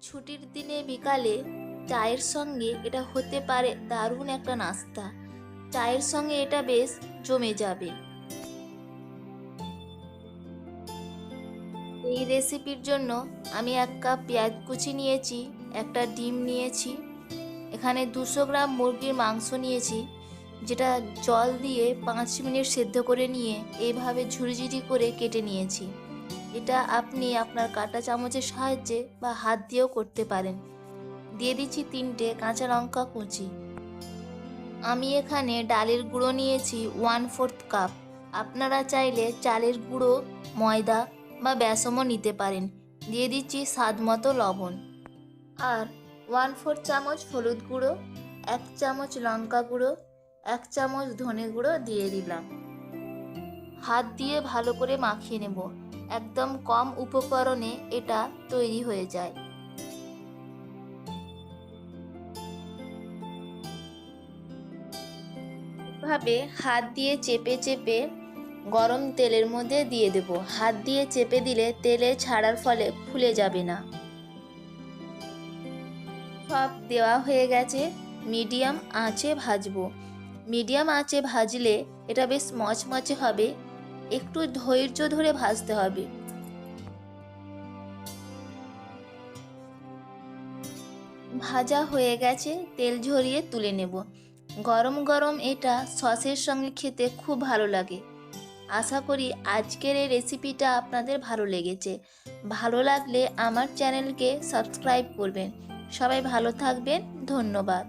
ছুটির দিনে বিকালে চায়ের সঙ্গে এটা হতে পারে দারুণ একটা নাস্তা। চায়ের সঙ্গে এটা বেশ জমে যাবে। এই রেসিপির জন্য আমি 1 কাপ পেঁয়াজ কুচি নিয়েছি, একটা ডিম নিয়েছি, এখানে 200 গ্রাম মুরগির মাংস নিয়েছি, যেটা জল দিয়ে 5 মিনিট সেদ্ধ করে নিয়ে এইভাবে ঝুরিঝুরি করে কেটে নিয়েছি। এটা আপনি আপনার কাঁটা চামচের সাহায্যে বা হাত দিয়েও করতে পারেন। দিয়ে দিচ্ছি 3টে কাঁচা লঙ্কা কুচি। আমি এখানে ডালের গুঁড়ো নিয়েছি 1/4 কাপ। আপনারা চাইলে চালের গুঁড়ো, ময়দা বা বেসমও নিতে পারেন। দিয়ে দিচ্ছি স্বাদ মতো লবণ আর 1/4 চামচ হলুদ গুঁড়ো, 1 চামচ লঙ্কা গুঁড়ো, 1 চামচ ধনে গুঁড়ো দিয়ে দিলাম। হাত দিয়ে ভালো করে মাখিয়ে নেব। একদম কম উপকরণে এটা তৈরি হয়ে যায়। এভাবে হাত দিয়ে চেপে চেপে গরম তেলের মধ্যে দিয়ে দেব। হাত দিয়ে চেপে দিলে তেলে ছাড়ার ফলে ফুলে যাবে না। সব দেওয়া হয়ে গেছে, মিডিয়াম আঁচে ভাজবো। মিডিয়াম আঁচে ভাজলে এটা বেশ মচমচে হবে, একটু ধৈর্য ধরে ভাজতে হবে। ভাজা হয়ে গেছে, তেল ঝরিয়ে তুলে নেব। গরম গরম এটা সসের সঙ্গে খেতে খুব ভালো লাগে। আশা করি আজকের এই রেসিপিটা আপনাদের ভালো লেগেছে। ভালো লাগলে আমার চ্যানেলকে সাবস্ক্রাইব করবেন। সবাই ভালো থাকবেন, ধন্যবাদ।